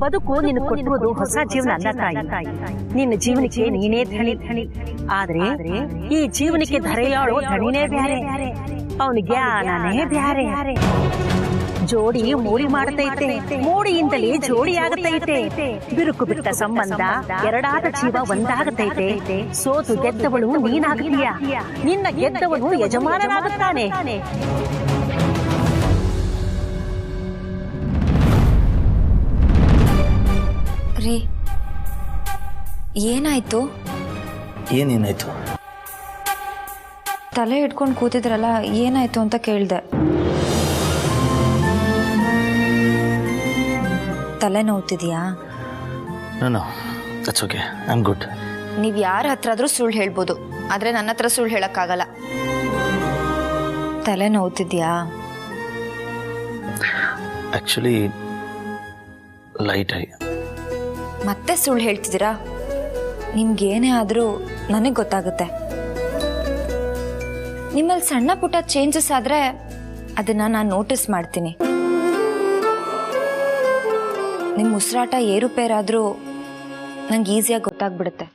ಬದುಕು ನಿನ್ನ ಕೊಟ್ಟಿರೋದು ಹೊಸ ಜೀವನ ಅಲ್ಲ ತಾಯಿ. ನಿನ್ನ ಜೀವನಕ್ಕೆ ನೀನೇ ಧಣಿ. ಆದ್ರೆ ಈ ಜೀವನಕ್ಕೆ ಧರೆಯಾಳೋ ಧಣಿನೇ ಬ್ಯಾರೆ, ಅವನ ಜ್ಞಾನನೇ ಬ್ಯಾರೆ. ಜೋಡಿ ಮೂಡಿ ಮಾಡತೈತೆ, ಮೂಡಿಯಿಂದಲೇ ಜೋಡಿ ಆಗತೈತೆ. ಬಿರುಕು ಬಿಟ್ಟ ಸಂಬಂಧ ಎರಡಾದ ಜೀವ ಒಂದಾಗತೈತೆ. ಸೋತು ಗೆದ್ದವಳು ನೀನಾಗತೀಯ, ನಿನ್ನ ಗೆದ್ದವನು ಯಜಮಾನನಾಗುತ್ತಾನೆ. ರೀ, ಏನಾಯ್ತು? ಏನೇನಾಯ್ತು? ತಲೆ ಹಿಡ್ಕೊಂಡು ಕೂತಿದ್ರಲ್ಲ, ಏನಾಯ್ತು ಅಂತ ಕೇಳ್ದೆ. ತಲೆ ನೋವ್ತಿದ್ಯಾ? No, that's okay, I am good. ನೀವು ಯಾರ ಹತ್ರ ಆದ್ರೂ ಸುಳ್ಳು ಹೇಳ್ಬೋದು, ಆದ್ರೆ ನನ್ನ ಹತ್ರ ಸುಳ್ಳು ಹೇಳಕ್ಕಾಗಲ್ಲ. ತಲೆ ನೋವ್ತಿದ್ಯಾ? ಆಕ್ಚುಲಿ ಲೈಟ್ ಆಗಿ. ಮತ್ತೆ ಸುಳ್ಳು ಹೇಳ್ತಿದ್ದೀರಾ? ನಿಮ್ಗೇನೇ ಆದರೂ ನನಗೆ ಗೊತ್ತಾಗುತ್ತೆ. ನಿಮ್ಮಲ್ಲಿ ಸಣ್ಣ ಪುಟ್ಟ ಚೇಂಜಸ್ ಆದರೆ ಅದನ್ನು ನಾನು ನೋಟಿಸ್ ಮಾಡ್ತೀನಿ. ನಿಮ್ಮ ಉಸಿರಾಟ ಏರುಪೇರಾದರೂ ನಂಗೆ ಈಸಿಯಾಗಿ ಗೊತ್ತಾಗ್ಬಿಡುತ್ತೆ.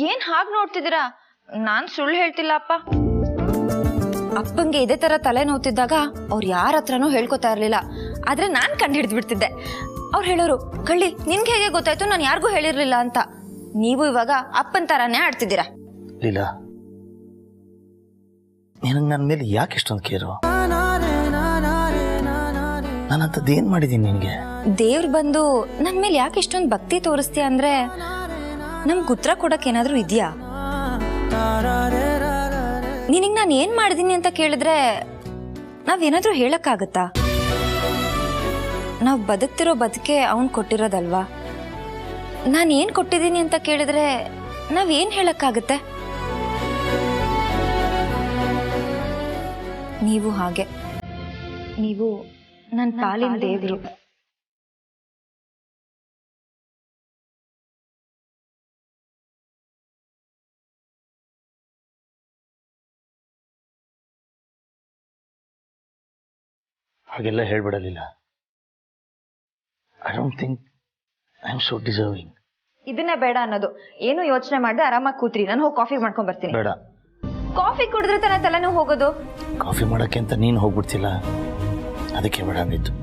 ಏನ್ ಹಾಗೆ ನೋಡ್ತಿದ್ದೀರಾ? ನಾನ್ ಸುಳ್ಳು ಹೇಳ್ತಿಲ್ಲ ಅಪ್ಪ. ಅಪ್ಪಂಗೆ ಇದೇ ತರ ತಲೆ ನೋವ್ತಿದ್ದಾಗ ಅವ್ರು ಯಾರ ಹತ್ರನೂ ಹೇಳ್ಕೊತಾ ಇರ್ಲಿಲ್ಲ, ಆದ್ರೆ ನಾನ್ ಕಂಡು ಹಿಡಿದು ಬಿಡ್ತಿದ್ದೆ. ಅವ್ರು ಹೇಳೋರು, ಕಳ್ಳಿ ನಿನ್ಗೆ ಹೇಗೆ ಗೊತ್ತಾಯ್ತು ನಾನು ಯಾರಿಗೂ ಹೇಳಿರ್ಲಿಲ್ಲ ಅಂತ. ನೀವು ಇವಾಗ ಅಪ್ಪನ್ ತರಾನೇ ಆಡ್ತಿದ್ದೀರಾ. ಲೀಲಾ, ನಿನಗೆ ನನ್ನ ಮೇಲೆ ಯಾಕೆ ಇಷ್ಟೊಂದು ಕೇರು? ನಾನಂತದ್ದು ಏನ್ ಮಾಡಿದ್ದೀನಿ ನಿನಗೆ? ದೇವ್ರು ಬಂದು ನನ್ ಮೇಲೆ ಯಾಕೆ ಇಷ್ಟೊಂದು ಭಕ್ತಿ ತೋರಿಸ್ತೀಯ ಅಂದ್ರೆ ನಮ್ಗೆ ಉತ್ತರ ಕೊಡಕ್ ಏನಾದ್ರೂ ಇದೆಯಾ? ನಿನಗೆ ನಾನು ಏನ್ ಮಾಡಿದೀನಿ ಅಂತ ಕೇಳಿದ್ರೆ ನಾವೇನಾದ್ರೂ ಹೇಳಕ್ಕಾಗತ್ತಾ? ನಾವು ಬದುಕ್ತಿರೋ ಬದುಕೆ ಅವನ್ ಕೊಟ್ಟಿರೋದಲ್ವಾ. ನಾನು ಏನ್ ಕೊಟ್ಟಿದ್ದೀನಿ ಅಂತ ಕೇಳಿದ್ರೆ ನಾವೇನ್ ಹೇಳಕ್ಕಾಗತ್ತೆ? ನೀವು ಹಾಗೆ, ನೀವು ನನ್ನ ಪಾಲಿನ ದೇವ್ರು. ಹಾಗೆಲ್ಲ ಹೇಳ್ಬಿಡಲಿಲ್ಲ. I don't think I am so deserving. ಇದನ್ನೇ ಬೇಡ ಅನ್ನೋದು. ಏನು ಯೋಚನೆ ಮಾಡದೆ ಆರಾಮಾಗಿ ಕೂತ್ರಿ, ನಾನು ಹೋಗಿ ಕಾಫಿ ಮಾಡ್ಕೊಂಡ್ ಬರ್ತೀನಿ. ಬೇಡ, ಕಾಫಿ ಕುಡಿದ್ರೆ ತಾನೇ ತಲೆನೋವು ಹೋಗೋದು. ಕಾಫಿ ಮಾಡೋಕ್ಕೆ ಅಂತ ನೀನು ಹೋಗ್ಬಿಡ್ತಿಲ್ಲ, ಅದಕ್ಕೆ ಬೇಡ ಅಂದಿತ್ತು.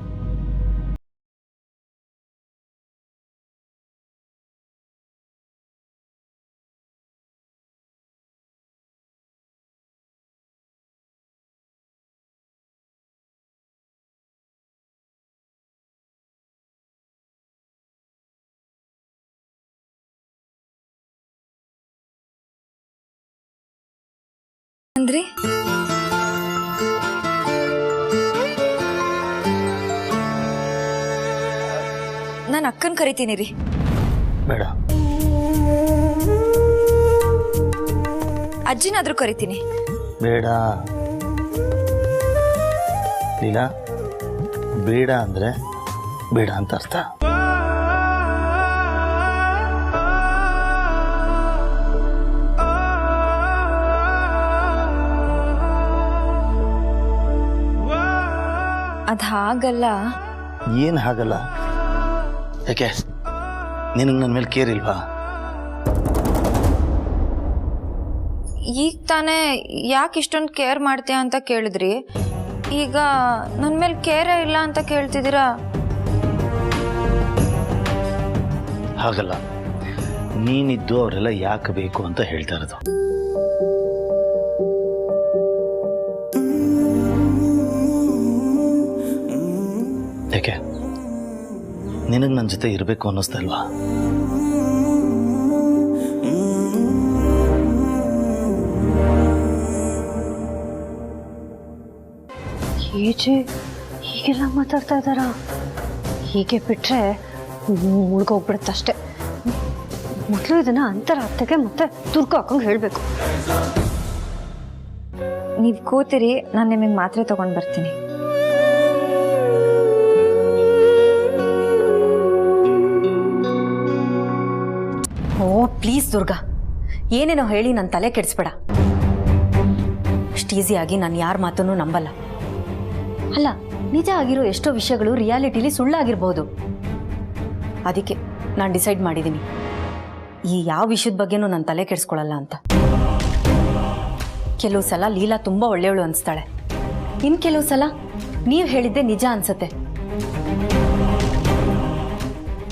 ಅಂದ್ರಿ ನಾನು ಅಕ್ಕನ್ ಕರಿತೀನಿ ರೀ. ಬೇಡ, ಅಜ್ಜಿನಾದ್ರೂ ಕರಿತೀನಿ. ಬೇಡ ಲೀಲಾ, ಬೇಡ ಅಂದ್ರೆ ಬೇಡ ಅಂತ ಅರ್ಥ. ಅದ್ ಹಾಗಲ್ಲ. ಏನು ಹಾಗಲ್ಲ? ಯಾಕೆ, ನಿನಗೆ ನನ್ನ ಮೇಲೆ ಕೇರ್ ಇಲ್ವಾ? ಈಗ ತಾನೇ ಯಾಕೆ ಇಷ್ಟೊಂದು ಕೇರ್ ಮಾಡ್ತೀಯ ಅಂತ ಕೇಳಿದ್ರಿ, ಈಗ ನನ್ನ ಮೇಲೆ ಕೇರೇ ಇಲ್ಲ ಅಂತ ಕೇಳ್ತಿದ್ದೀರಾ? ಹಾಗಲ್ಲ, ನೀನಿದ್ದು ಅವರೆಲ್ಲ ಯಾಕೆ ಬೇಕು ಅಂತ ಹೇಳ್ತಾ ಇರೋದು. ಯಾಕೆ, ನಿನಗೆ ನನ್ನ ಜೊತೆ ಇರಬೇಕು ಅನ್ನಿಸ್ತಾ ಇಲ್ವಾ? ಹೀಗೆಲ್ಲ ಮಾತಾಡ್ತಾ ಇದ್ದಾರ? ಹೀಗೆ ಬಿಟ್ರೆ ಮುಳುಗೋಗ್ಬಿಡುತ್ತಷ್ಟೆ. ಮೊದಲು ಇದನ್ನ ಅಂತರ ಅತ್ತೆಗೆ ಮತ್ತೆ ತುರ್ಕು ಹಾಕೊಂಡ್ ಹೇಳ್ಬೇಕು. ನೀವು ಕೂತಿರಿ, ನಾನು ನಿಮಗೆ ಮಾತ್ರೆ ತಗೊಂಡ್ ಬರ್ತೀನಿ. ಪ್ಲೀಸ್ ದುರ್ಗಾ, ಏನೇನೋ ಹೇಳಿ ನನ್ನ ತಲೆ ಕೆಡಿಸ್ಬೇಡ. ಅಷ್ಟು ಈಸಿಯಾಗಿ ನಾನು ಯಾರ ಮಾತನ್ನು ನಂಬಲ್ಲ. ಅಲ್ಲ, ನಿಜ ಆಗಿರೋ ಎಷ್ಟೋ ವಿಷಯಗಳು ರಿಯಾಲಿಟಿಲಿ ಸುಳ್ಳಾಗಿರ್ಬೋದು. ಅದಕ್ಕೆ ನಾನು ಡಿಸೈಡ್ ಮಾಡಿದ್ದೀನಿ, ಈ ಯಾವ ವಿಷಯದ ಬಗ್ಗೆನೂ ನಾನು ತಲೆ ಕೆಡಿಸ್ಕೊಳ್ಳಲ್ಲ ಅಂತ. ಕೆಲವು ಸಲ ಲೀಲಾ ತುಂಬ ಒಳ್ಳೆಯವಳು ಅನಿಸ್ತಾಳೆ, ಇನ್ನು ಕೆಲವು ಸಲ ನೀವು ಹೇಳಿದ್ದೆ ನಿಜ ಅನ್ಸತ್ತೆ.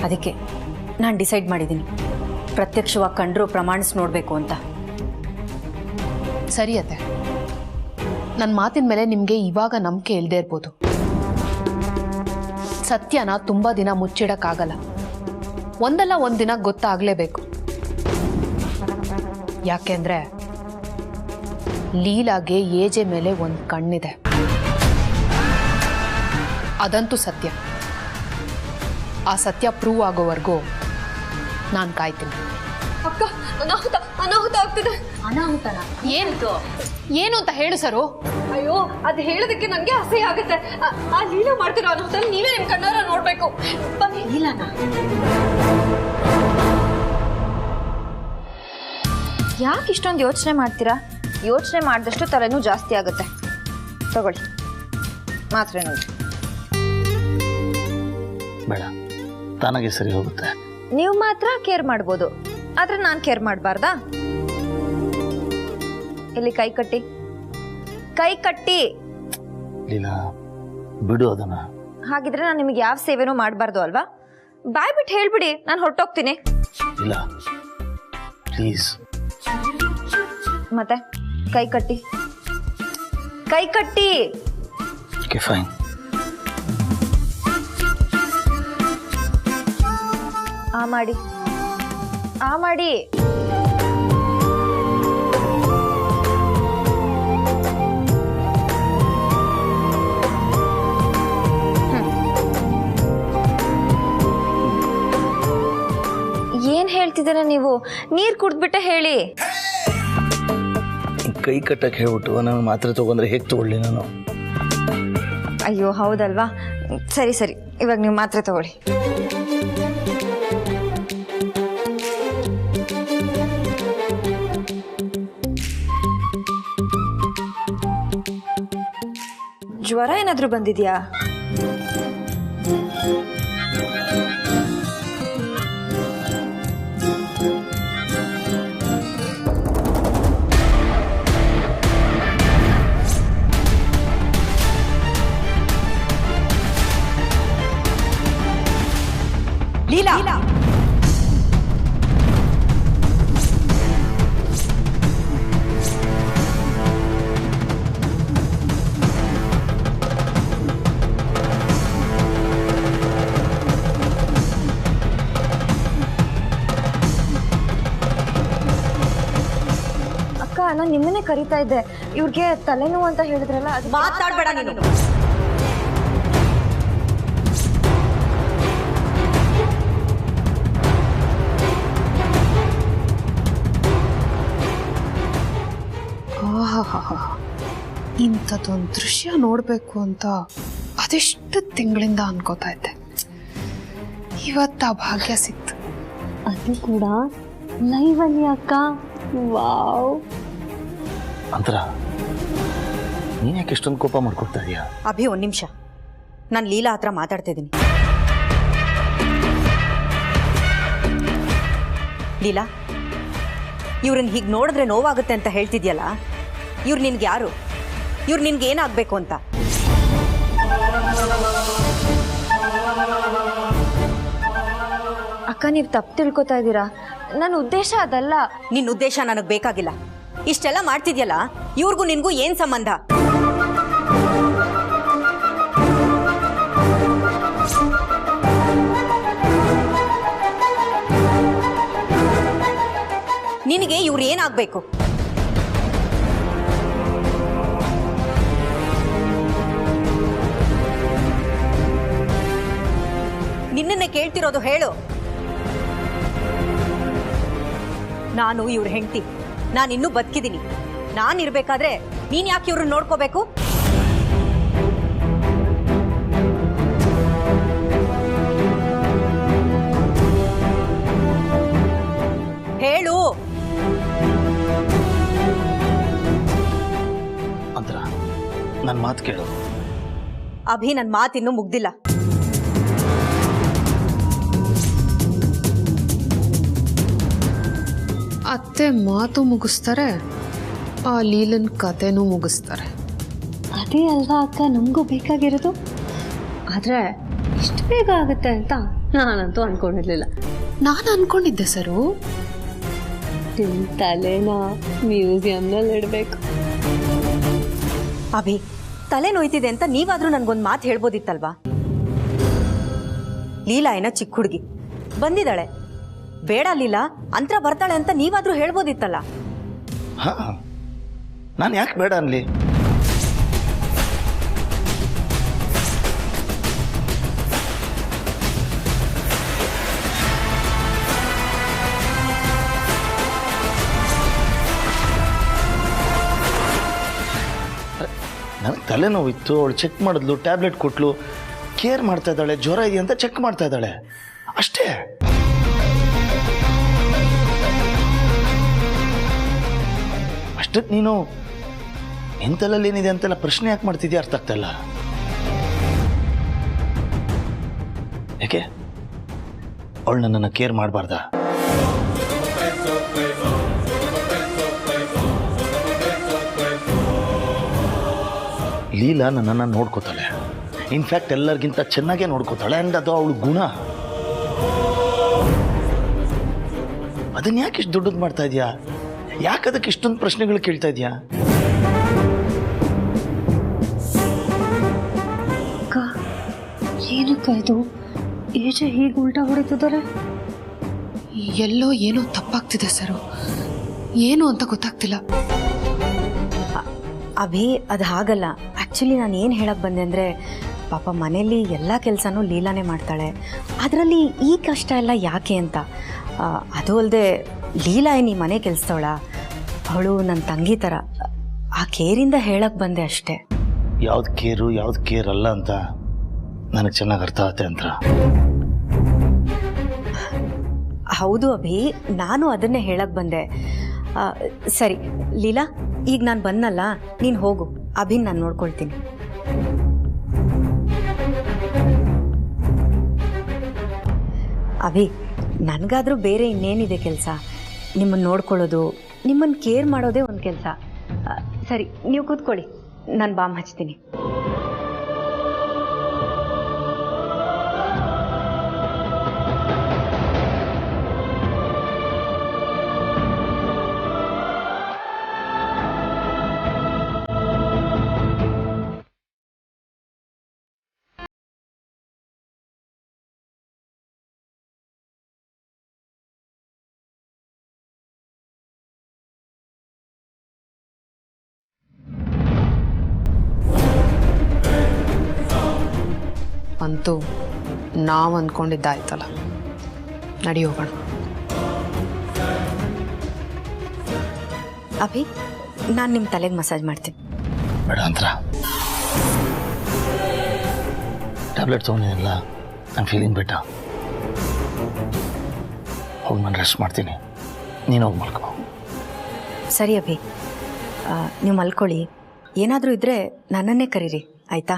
ಅದಕ್ಕೆ ನಾನು ಡಿಸೈಡ್ ಮಾಡಿದ್ದೀನಿ, ಪ್ರತ್ಯಕ್ಷವಾಗಿ ಕಂಡ್ರು ಪ್ರಮಾಣಿಸಿ ನೋಡಬೇಕು ಅಂತ. ಸರಿ ಅತ್ತೆ, ನನ್ನ ಮಾತಿನ ಮೇಲೆ ನಿಮಗೆ ಇವಾಗ ನಂಬಿಕೆ ಇಲ್ಲದೆ ಇರ್ಬೋದು. ಸತ್ಯನ ತುಂಬ ದಿನ ಮುಚ್ಚಿಡಕ್ಕಾಗಲ್ಲ. ಒಂದಲ್ಲ ಒಂದಿನ ಗೊತ್ತಾಗಲೇಬೇಕು. ಯಾಕೆಂದ್ರೆ ಲೀಲಾಗೆ ಏಜೆ ಮೇಲೆ ಒಂದು ಕಣ್ಣಿದೆ, ಅದಂತೂ ಸತ್ಯ. ಆ ಸತ್ಯ ಪ್ರೂವ್ ಆಗೋವರೆಗೂ ನಾನು ಕಾಯ್ತೀನಿ. ಅಕ್ಕ, ಅನಾಹುತ ಅನಾಹುತ ಆಗ್ತಿದೆ. ಅನಾಹುತನ? ಏನು ಅಂತ ಹೇಳು ಸರು. ಅಯ್ಯೋ, ಅದು ಹೇಳೋದಕ್ಕೆ ನನಗೆ ಅಸಹ್ಯ ಆಗುತ್ತೆ. ಆ ಲೀಲಾ ಮಾಡ್ತಿರೋ ಅನಾಹುತ ನೀವೇ ನಿಮ್ಮ ಕಣ್ಣಾರ ನೋಡ್ಬೇಕು. ಬನ್ನಿ. ಲೀಲಾನ? ಯಾಕೆ ಇಷ್ಟೊಂದು ಯೋಚನೆ ಮಾಡ್ತೀರಾ? ಯೋಚನೆ ಮಾಡಿದಷ್ಟು ತಲೆನೂ ಜಾಸ್ತಿ ಆಗುತ್ತೆ. ತಗೊಳ್ಳಿ ಮಾತ್ರೆ ನೋಡಿ. ಬೇಡ, ತಾನಾಗೆ ಸರಿ ಹೋಗುತ್ತೆ. ನೀವು ಮಾತ್ರ ಕೇರ್ ಮಾಡ್ಬೋದು, ಆದ್ರೆ ನಾನು ಕೇರ್ ಮಾಡಬಾರ್ದಾ? ಇಲ್ಲಿ ಕೈ ಕಟ್ಟಿ, ಕೈ ಕಟ್ಟಿ. ಲೀಲಾ, ಬಿಡು ಅದನ್ನ. ಹಾಗಿದ್ರೆ ನಾನು ನಿಮಗೆ ಯಾವ ಸೇವೆನೂ ಮಾಡಬಾರ್ದು ಅಲ್ವಾ? ಬಾಯ್ ಬಿಟ್ಟು ಹೇಳ್ಬಿಡಿ, ನಾನು ಹೊರಟೋಗ್ತೀನಿ. ಇಲ್ಲ ಪ್ಲೀಸ್. ಮತ್ತೆ ಕೈ ಕಟ್ಟಿ, ಕೈ ಕಟ್ಟಿ. Okay fine. ಆ ಮಾಡಿ, ಆ ಮಾಡಿ. ಏನ್ ಹೇಳ್ತಿದ್ದೀರ ನೀವು? ನೀರ್ ಕುಡ್ದ್ಬಿಟ್ಟೆ ಹೇಳಿ. ಕೈ ಕಟ್ಟಕ್ಕೆ ಹೇಳ್ಬಿಟ್ಟು ನಾನು ಮಾತ್ರೆ ತಗೊಂಡ್ರೆ ಹೇಗೆ ತಗೊಳ್ಳಿ ನಾನು? ಅಯ್ಯೋ ಹೌದಲ್ವಾ, ಸರಿ ಸರಿ, ಇವಾಗ ನೀವು ಮಾತ್ರೆ ತಗೊಳ್ಳಿ. ಜ್ವರ ಏನಾದ್ರೂ ಬಂದಿದ್ಯಾ? ಲೀಲಾ, ಅಕ್ಕ ನಾನು ನಿಮ್ಮನ್ನೇ ಕರಿತಾ ಇದ್ದೆ. ಇವ್ರಿಗೆ ತಲೆನೋವು ಅಂತ ಹೇಳಿದ್ರಲ್ಲ, ಅದು ಮಾತಾಡ್ಬೇಡ ನೀನು. ಇಂಥದ್ದೊಂದು ದೃಶ್ಯ ನೋಡಬೇಕು ಅಂತ ಅದೆಷ್ಟು ತಿಂಗಳಿಂದ ಅನ್ಕೋತಾ ಇದ್ದೆ. ಇವತ್ತು ಆ ಭಾಗ್ಯ ಸಿಕ್ತು. ಅದು ಕೂಡ ಲೈವ್ ಅಲ್ಲಿ ಅಕ್ಕ. ವಾವ್. ಅಂತರ ನೀನ್ ಯಾಕೆ ಇಷ್ಟೊಂದು ಕೋಪ ಮಾಡ್ಕೊಳ್ತಾ ಇದೀಯಾ? ಅಭಿ, ಒಂದ್ ನಿಮಿಷ, ನಾನು ಲೀಲಾ ಹತ್ರ ಮಾತಾಡ್ತಾ ಇದ್ದೀನಿ. ಲೀಲಾ, ಇವ್ರನ್ನ ಹೀಗೆ ನೋಡಿದ್ರೆ ನೋವಾಗುತ್ತೆ ಅಂತ ಹೇಳ್ತಿದ್ಯಲ್ಲ, ಇವ್ರು ನಿನ್ಗೆ ಯಾರು? ಇವ್ರು ನಿನ್ಗೆ ಏನಾಗಬೇಕು ಅಂತ? ಅಕ್ಕ ನೀವು ತಪ್ಪು ತಿಳ್ಕೊತಾ ಇದ್ದೀರಾ. ನನ್ನ ಉದ್ದೇಶ ಅದಲ್ಲ. ನಿನ್ನ ಉದ್ದೇಶ ನನಗೆ ಬೇಕಾಗಿಲ್ಲ. ಇಷ್ಟೆಲ್ಲ ಮಾಡ್ತಿದ್ಯಲ್ಲ, ಇವ್ರಿಗೂ ನಿನ್ಗೂ ಏನ್ ಸಂಬಂಧ? ನಿನಗೆ ಇವ್ರು ಏನಾಗಬೇಕು? ನಿನ್ನನ್ನೇ ಕೇಳ್ತಿರೋದು, ಹೇಳು. ನಾನು ಇವ್ರ ಹೆಂಡತಿ, ನಾನಿನ್ನೂ ಬದುಕಿದ್ದೀನಿ. ನಾನಿರ್ಬೇಕಾದ್ರೆ ನೀನ್ ಯಾಕೆ ಇವ್ರನ್ನ ನೋಡ್ಕೋಬೇಕು? ಹೇಳು. ಅಂತರ ನನ್ನ ಮಾತು ಕೇಳು. ಅಭಿ, ನನ್ನ ಮಾತಿನ್ನೂ ಮುಗ್ದಿಲ್ಲ. ಅತ್ತೆ ಮಾತು ಮುಗಿಸ್ತಾರೆ, ಆ ಲೀಲನ್ ಕತೆನೂ ಮುಗಿಸ್ತಾರೆ. ಅದೇ ಅಲ್ವಾ ಅಕ್ಕ ನಮಗೂ ಬೇಕಾಗಿರೋದು. ಆದರೆ ಇಷ್ಟು ಬೇಗ ಆಗುತ್ತೆ ಅಂತ ನಾನಂತೂ ಅನ್ಕೊಂಡಿರ್ಲಿಲ್ಲ. ನಾನು ಅನ್ಕೊಂಡಿದ್ದೆ ಸರು, ನಿಮ್ಮ ತಲೆನ ಮ್ಯೂಸಿಯಂನಲ್ಲಿ ಇಡಬೇಕು. ಅಭಿ, ತಲೆ ನೋಯ್ತಿದೆ ಅಂತ ನೀವಾದ್ರೂ ನನ್ಗೊಂದು ಮಾತು ಹೇಳ್ಬೋದಿತ್ತಲ್ವಾ? ಲೀಲಾ ಏನೋ ಚಿಕ್ಕ ಹುಡುಗಿ ಬಂದಿದ್ದಾಳೆ, ಬೇಡ ಲೀಲಾ ಅಂತರ ಬರ್ತಾಳೆ ಅಂತ ನೀವಾದ್ರೂ ಹೇಳ್ಬೋದಿತ್ತಲ್ಲ. ಹಾ, ನಾನು ಯಾಕೆ ಬೇಡ ಅನ್ಲಿ? ನನಗೆ ತಲೆನೋವಿತ್ತು, ಅವಳು ಚೆಕ್ ಮಾಡಿದ್ಲು, ಟ್ಯಾಬ್ಲೆಟ್ ಕೊಟ್ಲು, ಕೇರ್ ಮಾಡ್ತಾ ಇದ್ದಾಳೆ, ಜ್ವರ ಇದೆ ಅಂತ ಚೆಕ್ ಮಾಡ್ತಾ ಇದ್ದಾಳೆ ಅಷ್ಟೇ. ಅಷ್ಟಕ್ಕೆ ನೀನು ನಿನ್ನ ತಲೆಯಲ್ಲಿ ಏನಿದೆ ಅಂತೆಲ್ಲ ಪ್ರಶ್ನೆ ಯಾಕೆ ಮಾಡ್ತಿದ್ಯಾ? ಅರ್ಥ ಆಗ್ತಾ ಇಲ್ಲ. ಯಾಕೆ ಅವಳು ನನ್ನನ್ನು ಕೇರ್ ಮಾಡಬಾರ್ದಾ? ಲೀಲಾ ನನ್ನನ್ನು ನೋಡ್ಕೋತಾಳೆ, ಇನ್ಫ್ಯಾಕ್ಟ್ ಎಲ್ಲರಿಗಿಂತ ಚೆನ್ನಾಗೇ ನೋಡ್ಕೋತಾಳೆ. ಆ್ಯಂಡ್ ಅದು ಅವಳು ಗುಣ. ಅದನ್ನ ಯಾಕೆ ಇಷ್ಟು ದೊಡ್ಡದು ಮಾಡ್ತಾ ಇದೆಯಾ? ಯಾಕೆ ಅದಕ್ಕೆ ಇಷ್ಟೊಂದು ಪ್ರಶ್ನೆಗಳು ಕೇಳ್ತಾ ಇದೆಯಾ? ಅಕ್ಕ ಏನಕ್ಕ ಇದು ಏಜ ಹೀಗೆ ಉಲ್ಟಾ ಹೊಡಿತಿದ್ದಾರೆ? ಎಲ್ಲೋ ಏನೋ ತಪ್ಪಾಗ್ತಿದೆ ಸರು, ಏನು ಅಂತ ಗೊತ್ತಾಗ್ತಿಲ್ಲ. ಅಭಿ, ಅದು ಹಾಗಲ್ಲ. ಆ್ಯಕ್ಚುಲಿ ನಾನು ಏನು ಹೇಳಕ್ಕೆ ಬಂದೆ ಅಂದರೆ, ಪಾಪ ಮನೇಲಿ ಎಲ್ಲ ಕೆಲಸನೂ ಲೀಲಾನೇ ಮಾಡ್ತಾಳೆ, ಅದರಲ್ಲಿ ಈ ಕಷ್ಟ ಎಲ್ಲ ಯಾಕೆ ಅಂತ. ಅದು ಅಲ್ಲದೆ ಲೀಲಾ ಏನು ಈ ಮನೆ ಕೆಲಸದವಳ? ಅವಳು ನನ್ನ ತಂಗಿ ಥರ. ಆ ಕೇರಿಂದ ಹೇಳಕ್ಕೆ ಬಂದೆ ಅಷ್ಟೇ. ಯಾವ್ದು ಕೇರು ಯಾವ್ದು ಕೇರ್ ಅಲ್ಲ ಅಂತ ನನಗೆ ಚೆನ್ನಾಗಿ ಅರ್ಥ ಆಗುತ್ತೆ ಅಂತ. ಹೌದು ಅಭಿ, ನಾನು ಅದನ್ನೇ ಹೇಳಕ್ಕೆ ಬಂದೆ. ಸರಿ ಲೀಲಾ, ಈಗ ನಾನು ಬಂದಲ್ಲ, ನೀನು ಹೋಗು. ಅಭಿನ್ ನಾನು ನೋಡ್ಕೊಳ್ತೀನಿ. ಅಭಿ, ನನಗಾದ್ರೂ ಬೇರೆ ಇನ್ನೇನಿದೆ ಕೆಲಸ? ನಿಮ್ಮನ್ನು ನೋಡ್ಕೊಳ್ಳೋದು, ನಿಮ್ಮನ್ನು ಕೇರ್ ಮಾಡೋದೇ ಒಂದು ಕೆಲಸ. ಸರಿ, ನೀವು ಕೂತ್ಕೊಳ್ಳಿ, ನಾನು ಬಾಮ್ ಹಚ್ತೀನಿ. ಅಂತೂ ನಾವು ಅಂದ್ಕೊಂಡಿದ್ದಾಯ್ತಲ್ಲ, ನಡಿ ಹೋಗೋಣ. ಅಭಿ, ನಾನು ನಿಮ್ಮ ತಲೆಗೆ ಮಸಾಜ್ ಮಾಡ್ತೀನಿ. ಬೇಡ ಅಂತರ, ಟ್ಯಾಬ್ಲೆಟ್ ತೊಗೊಂಡಿಲ್ಲ, ನಾನು ಫೀಲಿಂಗ್ ಬೆಟ. ಹೋಗಿ ನಾನು ರೆಸ್ಟ್ ಮಾಡ್ತೀನಿ, ನೀನು ಹೋಗಿ ಮಲ್ಕೋ. ಸರಿ ಅಭಿ, ನೀವು ಮಲ್ಕೊಳ್ಳಿ. ಏನಾದರೂ ಇದ್ದರೆ ನನ್ನನ್ನೇ ಕರೀರಿ, ಆಯಿತಾ?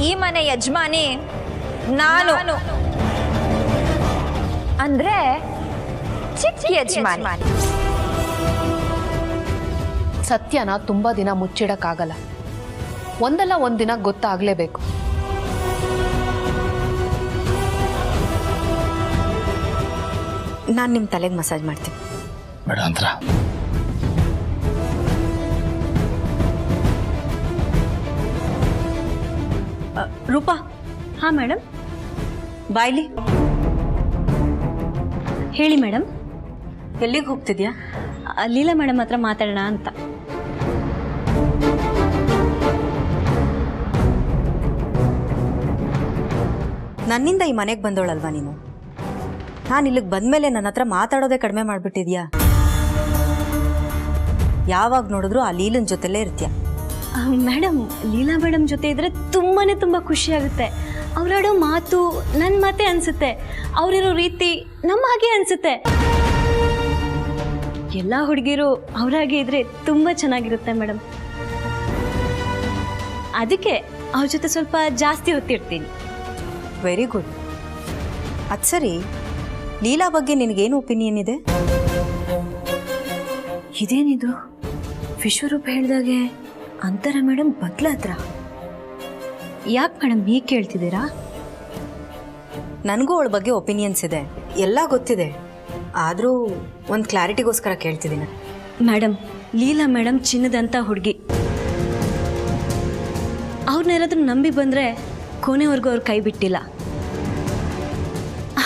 ಈ ಮನೆ ಯಜಮಾನಿ ನಾನು, ಅಂದ್ರೆ ಚಿಕ್ಕ ಯಜಮಾನಿ. ಸತ್ಯನ ತುಂಬಾ ದಿನ ಮುಚ್ಚಿಡಕ್ಕಾಗಲ್ಲ, ಒಂದಲ್ಲ ಒಂದಿನ ಗೊತ್ತಾಗ್ಲೇಬೇಕು. ನಾನು ನಿಮ್ಮ ತಲೆಗೆ ಮಸಾಜ್ ಮಾಡ್ತೀನಿ. ಬೇಡ ಅಂತರ. ರೂಪಾ. ಹಾಂ ಮೇಡಮ್. ಬಾಯ್ಲಿ. ಹೇಳಿ ಮೇಡಮ್. ಎಲ್ಲಿಗೆ ಹೋಗ್ತಿದ್ಯಾ? ಲೀಲಾ ಮೇಡಮ್ ಹತ್ರ ಮಾತಾಡೋಣ ಅಂತ. ನನ್ನಿಂದ ಈ ಮನೆಗೆ ಬಂದೋಳಲ್ವಾ ನೀನು? ನಾನು ಇಲ್ಲಿಗೆ ಬಂದಮೇಲೆ ನನ್ನ ಹತ್ರ ಮಾತಾಡೋದೇ ಕಡಿಮೆ ಮಾಡಿಬಿಟ್ಟಿದ್ಯಾ? ಯಾವಾಗ ನೋಡಿದ್ರು ಆ ಲೀಲನ್ ಜೊತೆಲೇ ಇರ್ತೀಯ. ಮೇಡಮ್, ಲೀಲಾ ಮೇಡಮ್ ಜೊತೆ ಇದ್ರೆ ತುಂಬ ಖುಷಿ ಆಗುತ್ತೆ. ಅವರಾಡೋ ಮಾತು ನನ್ನ ಮಾತೇ ಅನಿಸುತ್ತೆ, ಅವರಿರೋ ರೀತಿ ನಮ್ಮ ಹಾಗೆ ಅನಿಸುತ್ತೆ. ಎಲ್ಲ ಹುಡುಗಿರು ಅವರಾಗೆ ಇದ್ರೆ ತುಂಬ ಚೆನ್ನಾಗಿರುತ್ತೆ ಮೇಡಮ್. ಅದಕ್ಕೆ ಅವ್ರ ಜೊತೆ ಸ್ವಲ್ಪ ಜಾಸ್ತಿ ಹೊತ್ತಿರ್ತೀನಿ. Very good. ಅದು ಸರಿ, ಲೀಲಾ ಬಗ್ಗೆ ನಿನಗೇನು ಒಪಿನಿಯನ್ ಇದೆ? ಇದೇನಿದು, ವಿಶ್ವರೂಪ ಹೇಳ್ದಾಗೆ ಅಂತಾರ ಮೇಡಮ್ ಬದಲಾದ್ರ? ಯಾಕೆ ಮೇಡಮ್ ಹೀಗೆ ಕೇಳ್ತಿದ್ದೀರಾ? ನನಗೂ ಅವಳ ಬಗ್ಗೆ ಒಪಿನಿಯನ್ಸ್ ಇದೆ, ಎಲ್ಲ ಗೊತ್ತಿದೆ. ಆದರೂ ಒಂದು ಕ್ಲಾರಿಟಿಗೋಸ್ಕರ ಕೇಳ್ತಿದ್ದೀನಿ. ಮೇಡಮ್, ಲೀಲಾ ಮೇಡಮ್ ಚಿನ್ನದಂಥ ಹುಡುಗಿ. ಅವ್ರನ್ನೇನಾದ್ರೂ ನಂಬಿ ಬಂದರೆ ಕೊನೆವರೆಗೂ ಅವ್ರು ಕೈ ಬಿಟ್ಟಿಲ್ಲ.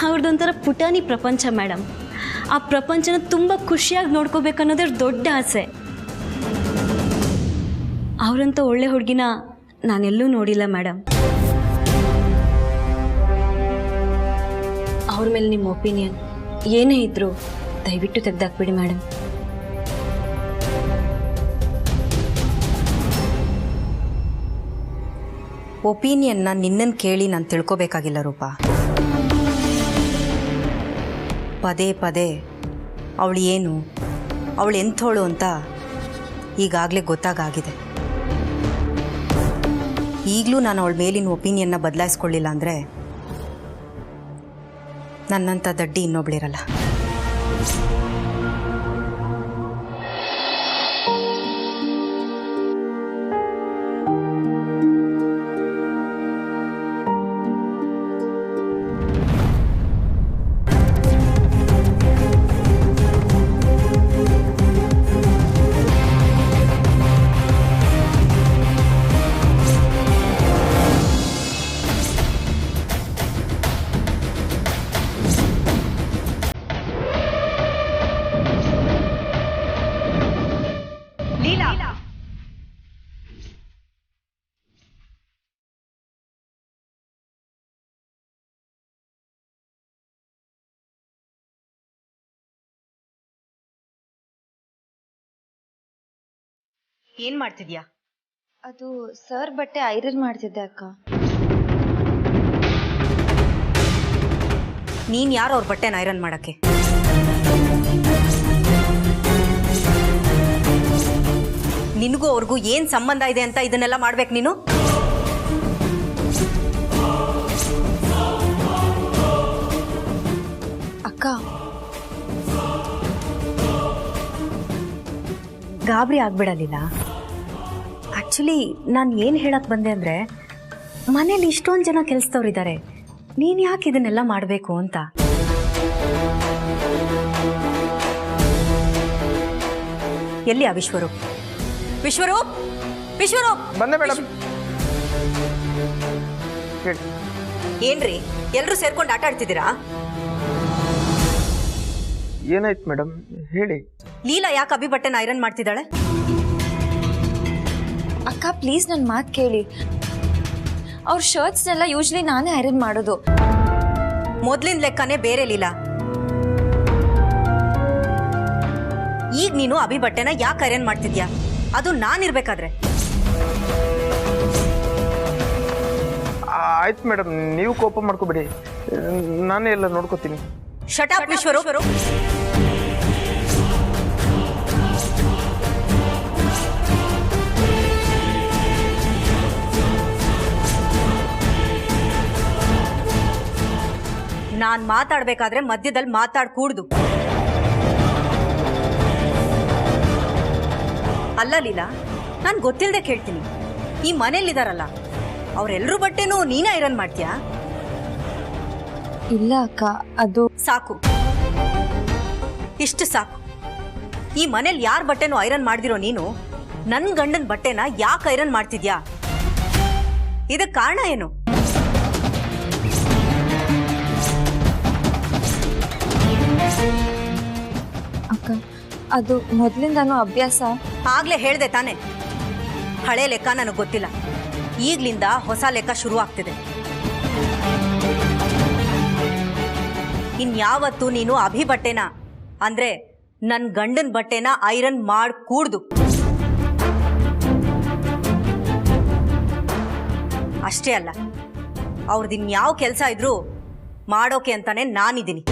ಅವ್ರದ್ದೊಂಥರ ಪುಟಾಣಿ ಪ್ರಪಂಚ ಮೇಡಮ್. ಆ ಪ್ರಪಂಚನ ತುಂಬ ಖುಷಿಯಾಗಿ ನೋಡ್ಕೋಬೇಕನ್ನೋದ್ರ ದೊಡ್ಡ ಆಸೆ. ಅವರಂಥ ಒಳ್ಳೆ ಹುಡುಗಿನ ನಾನೆಲ್ಲೂ ನೋಡಿಲ್ಲ ಮೇಡಮ್. ಅವ್ರ ಮೇಲೆ ನಿಮ್ಮ ಒಪಿನಿಯನ್ ಏನೇ ಇದ್ರೂ ದಯವಿಟ್ಟು ತೆಗೆದಾಕ್ಬಿಡಿ ಮೇಡಮ್. ಒಪಿನಿಯನ್ನ ನಿನ್ನನ್ನು ಕೇಳಿ ನಾನು ತಿಳ್ಕೊಬೇಕಾಗಿಲ್ಲ ರೂಪಾ. ಪದೇ ಪದೇ ಅವಳು ಏನು, ಅವಳು ಎಂಥೋಳು ಅಂತ ಈಗಾಗಲೇ ಗೊತ್ತಾಗಿದೆ. ಈಗಲೂ ನಾನು ಅವಳ ಮೇಲಿನ ಒಪಿನಿಯನ್ನ ಬದಲಾಯಿಸ್ಕೊಳ್ಳಿಲ್ಲ ಅಂದರೆ ನನ್ನಂಥ ದಡ್ಡಿ ಇನ್ನೊಬ್ಳಿರಲ್ಲ. ಏನು ಮಾಡ್ತಿದ್ಯಾ? ಅದು ಸರ್ ಬಟ್ಟೆ ಐರನ್ ಮಾಡ್ತಿದ್ದೆ ಅಕ್ಕ. ನೀನು ಯಾರು ಅವ್ರ ಬಟ್ಟೆನ ಐರನ್ ಮಾಡೋಕ್ಕೆ? ನಿನಗೂ ಅವ್ರಿಗೂ ಏನು ಸಂಬಂಧ ಇದೆ ಅಂತ ಇದನ್ನೆಲ್ಲ ಮಾಡ್ಬೇಕು ನೀನು? ಅಕ್ಕ, ಗಾಬರಿ ಆಗ್ಬಿಡಲಿಲ್ಲ. ಆ್ಯಕ್ಚುಲಿ ನಾನು ಏನು ಹೇಳಕ್ಕೆ ಬಂದೆ ಅಂದರೆ, ಮನೇಲಿ ಇಷ್ಟೊಂದು ಜನ ಕೆಲಸದವ್ರಿದ್ದಾರೆ, ನೀನು ಯಾಕೆ ಇದನ್ನೆಲ್ಲ ಮಾಡಬೇಕು ಅಂತ. ಎಲ್ಲಿ ಆ ವಿಶ್ವರೂಪ್? ವಿಶ್ವರೂಪ್, ವಿಶ್ವರೂಪ್ ಬಂದೆ ಮೇಡಮ್. ಏನ್ರಿ ಎಲ್ಲರೂ ಸೇರ್ಕೊಂಡು ಆಟ ಆಡ್ತಿದ್ದೀರಾ? ಏನಾಯ್ತು ಮೇಡಮ್, ಹೇಳಿ. ಲೀಲಾ ಯಾಕೆ ಅಭಿ ಬಟ್ಟೆನ ಐರನ್ ಮಾಡ್ತಿದ್ದಾಳೆ? ಅಕ್ಕ ಪ್ಲೀಸ್ ನನ್ನ ಮಾತು ಕೇಳಿ. ಅವ್ರ ಶರ್ಟ್ಸ್ನೆಲ್ಲ ಯೂಶ್ವಲಿ ನಾನೇ ಐರನ್ ಮಾಡೋದು. ಮೊದಲಿನ ಲೆಕ್ಕನೇ ಬೇರೆ ಲೀಲಾ. ಈಗ ನೀನು ಅಭಿ ಬಟ್ಟೆನ ಯಾಕೆ ಐರನ್ ಮಾಡ್ತಿದ್ಯಾ? ಅದು ನಾನಿರ್ಬೇಕಾದ್ರೆ. ಆಯ್ತು ಮೇಡಮ್, ನೀವು ಕೋಪ ಮಾಡ್ಕೋಬೇಡಿ, ನಾನೇ ಎಲ್ಲ ನೋಡ್ಕೋತೀನಿ. Shut up Vishwaroop. ನಾನ್ ಮಾತಾಡ್ಬೇಕಾದ್ರೆ ಮಧ್ಯದಲ್ಲಿ ಮಾತಾಡ್ಕೂಡ್ದು. ಅಲ್ಲ ಲೀಲಾ, ನಾನು ಗೊತ್ತಿಲ್ಲದೆ ಕೇಳ್ತೀನಿ. ಈ ಮನೇಲಿದಾರಲ್ಲ ಅವರೆಲ್ಲರೂ ಬಟ್ಟೆನೂ ನೀನೇ ಐರನ್ ಮಾಡ್ತೀಯಾ? ಇಲ್ಲ ಅಕ್ಕ, ಅದು ಸಾಕು, ಇಷ್ಟು ಸಾಕು. ಈ ಮನೇಲಿ ಯಾರ ಬಟ್ಟೆನೂ ಐರನ್ ಮಾಡ್ದಿರೋ ನೀನು ನನ್ನ ಗಂಡನ ಬಟ್ಟೆನ ಯಾಕೆ ಐರನ್ ಮಾಡ್ತಿದ್ಯಾ? ಇದಕ್ಕೆ ಕಾರಣ ಏನು? ಅಕ್ಕ, ಅದು ಮೊದಲಿಂದಾನು ಅಭ್ಯಾಸ. ಆಗ್ಲೇ ಹೇಳ್ದೆ ತಾನೆ, ಹಳೆ ಲೆಕ್ಕ ನನಗೆ ಗೊತ್ತಿಲ್ಲ, ಈಗ್ಲಿಂದ ಹೊಸ ಲೆಕ್ಕ ಶುರು ಆಗ್ತಿದೆ. ಇನ್ಯಾವತ್ತೂ ನೀನು ಅಭಿ ಬಟ್ಟೆನ ಅಂದ್ರೆ ನನ್ನ ಗಂಡನ ಬಟ್ಟೆನ ಐರನ್ ಮಾಡಿ ಕೂಡ್ದು. ಅಷ್ಟೇ ಅಲ್ಲ, ಅವ್ರದಿನ್ಯಾವ ಕೆಲಸ ಇದ್ರೂ ಮಾಡೋಕೆ ಅಂತಾನೆ ನಾನಿದ್ದೀನಿ.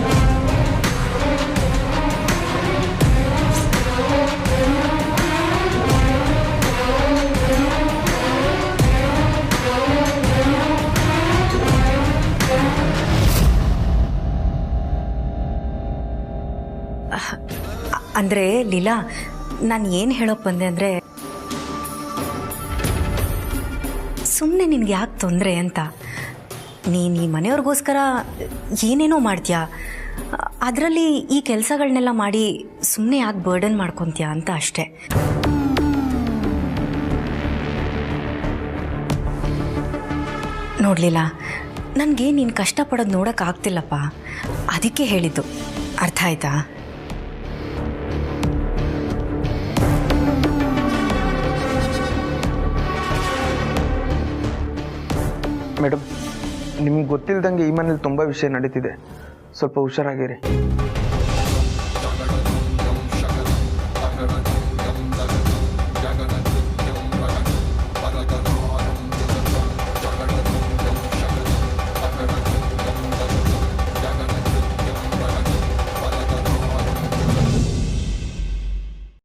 ಅಂದರೆ ಲೀಲಾ, ನಾನು ಏನು ಹೇಳೋಕೆ ಬಂದೆ ಅಂದರೆ, ಸುಮ್ಮನೆ ನಿನಗೆ ಯಾಕೆ ತೊಂದರೆ ಅಂತ. ನೀನು ಈ ಮನೆಯವ್ರಿಗೋಸ್ಕರ ಏನೇನೋ ಮಾಡ್ತೀಯಾ, ಅದರಲ್ಲಿ ಈ ಕೆಲಸಗಳನ್ನೆಲ್ಲ ಮಾಡಿ ಸುಮ್ಮನೆ ಯಾಕೆ ಬರ್ಡನ್ ಮಾಡ್ಕೊತೀಯಾ ಅಂತ ಅಷ್ಟೆ. ನೋಡಲಿಲ್ಲ, ನನಗೆ ನೀನು ಕಷ್ಟಪಡೋದು ನೋಡೋಕ್ಕಾಗ್ತಿಲ್ಲಪ್ಪ, ಅದಕ್ಕೆ ಹೇಳಿದ್ದು. ಅರ್ಥ ಆಯ್ತಾ? ಮೇಡಮ್, ನಿಮ್ಗೆ ಗೊತ್ತಿಲ್ದಂಗೆ ಈ ಮನೇಲಿ ತುಂಬ ವಿಷಯ ನಡೀತಿದೆ. ಸ್ವಲ್ಪ ಹುಷಾರಾಗಿರಿ.